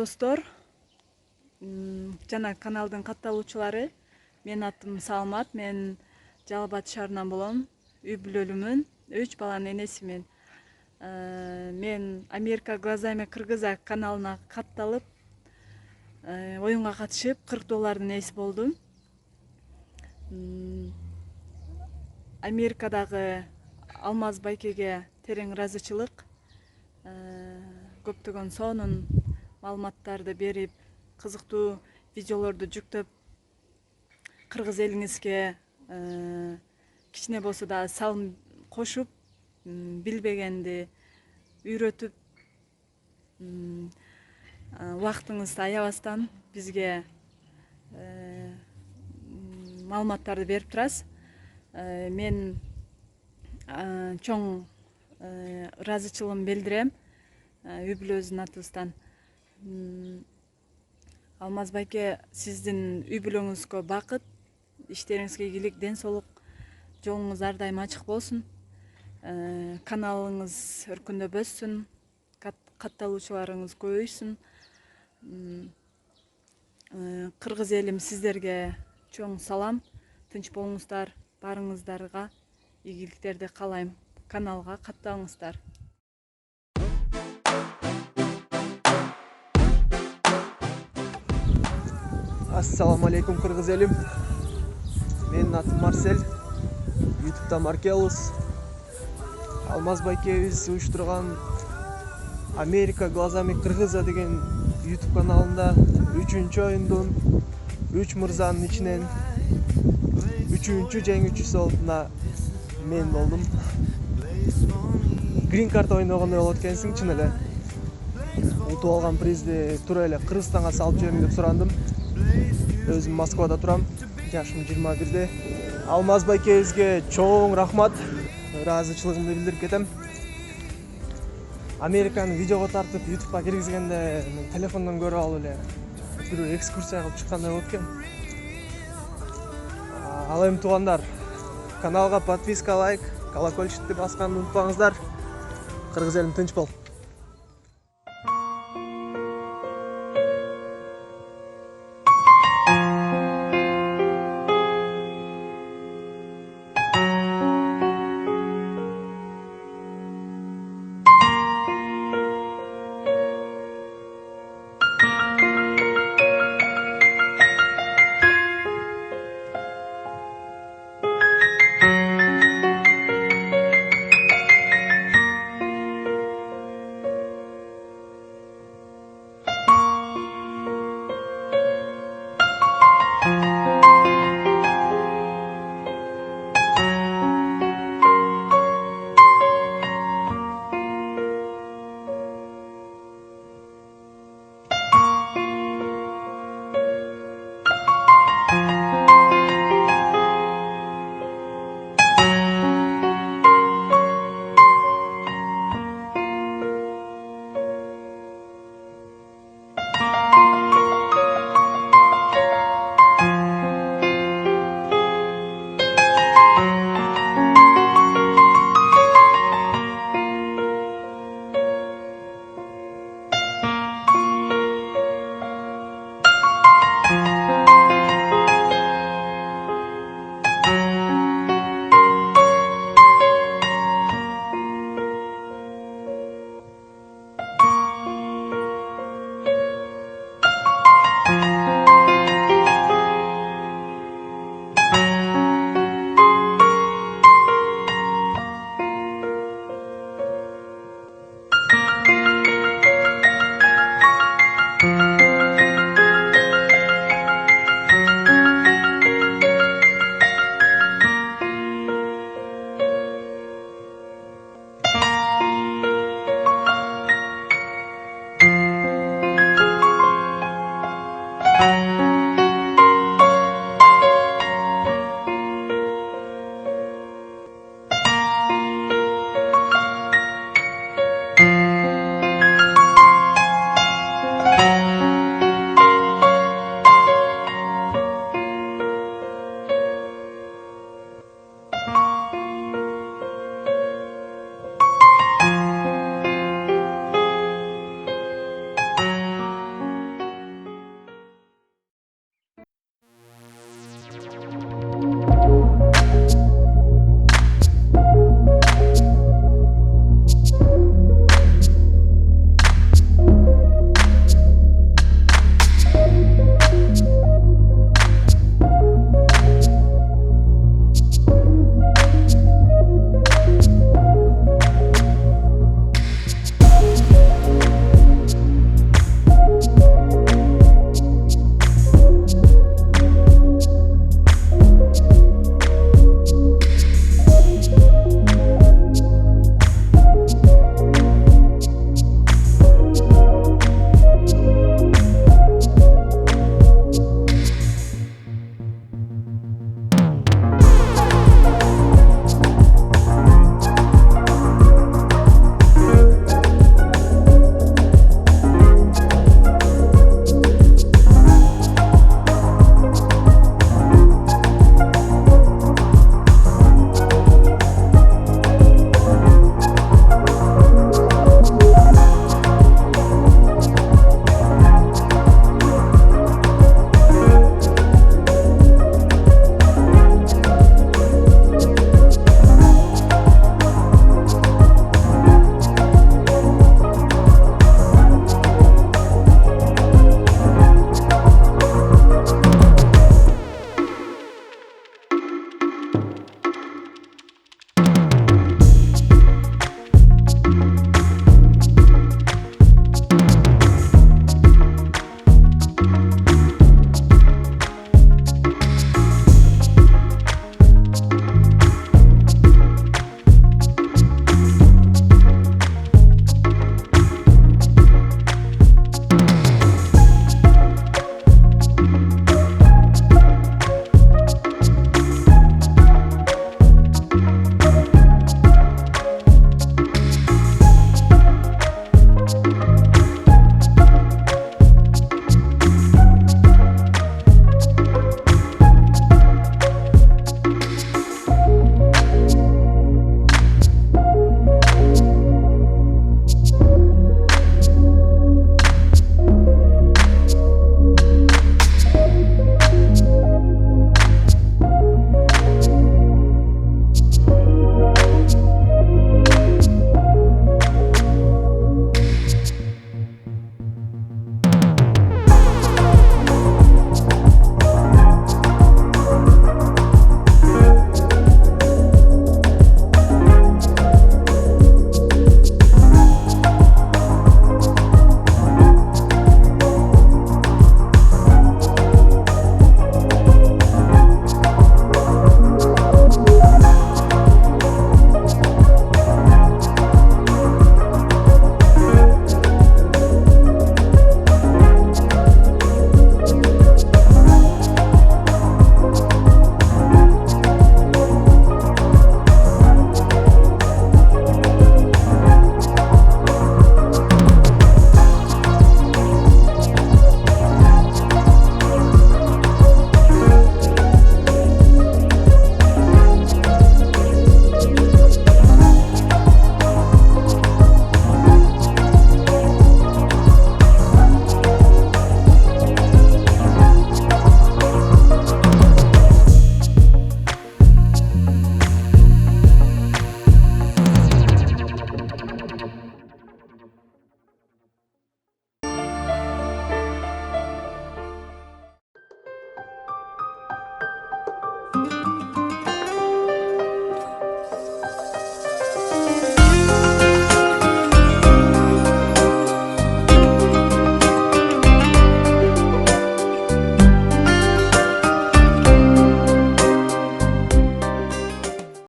достор, жана каналдын катталуучулары, менин атым Саламат, мен Жалал Абад шаарынан болом, үй бүлөлүмүн, 3 баланын энесимин. Мен Америка глазами кыргыза каналына катталып, оюнга катышып, $40 ээси болдум. Америкадагы Алмаз байкеге терең ыраазычылык, көптөгөн сонун маалыматтарды берип, кызыктуу видеолорду жүктөп, кыргыз элиңизге кичине болсо да салым кошуп, билбегенди үйрөтүп, убактыңызды аябастан бизге маалыматтарды берип турасыз. Мен чоң ыраазычылыгымды билдирем үй бүлөбүздүн атыбыздан. Алмаз байке, сиздин үй бүлөңүзгө бакыт, иштериңизге ийгилик, ден соолук, жолуңуз ар дайым ачык болсун. Каналыңыз өркүндөп өссүн, катталуучуларыңыз көбөйсүн. Кыргыз элим сиздерге чоң салам, тынч болуңуздар, баарыңыздарга ийгиликтерди каалайм. Каналга катталыңыздар. Ассаламу алейкум кыргыз элим. Менин атым Марсель. YouTube'да Маркелус. Алмаз байкебиз уюштурган Америка глазами кыргыза деген YouTube каналында 3-чү оюндун 3 мырзанын ичинен 3-чү жеңүүчүсү болуп мен болдум. Грин карта ойногондой болот экенсиң, чын эле. Утуп алган призди тура эле Кыргызстанга салып жибериң деп сурандым. Өзүм Москвада турам, жашым 21-де. Алмаз байкебизге чоң рахмат, ыраазычылыгымды билдирип кетем. Американы видеого тартып, YouTube'га киргизгенде мен телефондон көрүп алып эле бир экскурсия кылып чыккандай болот экен. Ал эми туугандар, каналга подписка, лайк, колокольчикти басканды унутпаңыздар. Кыргыз элим тынч бол.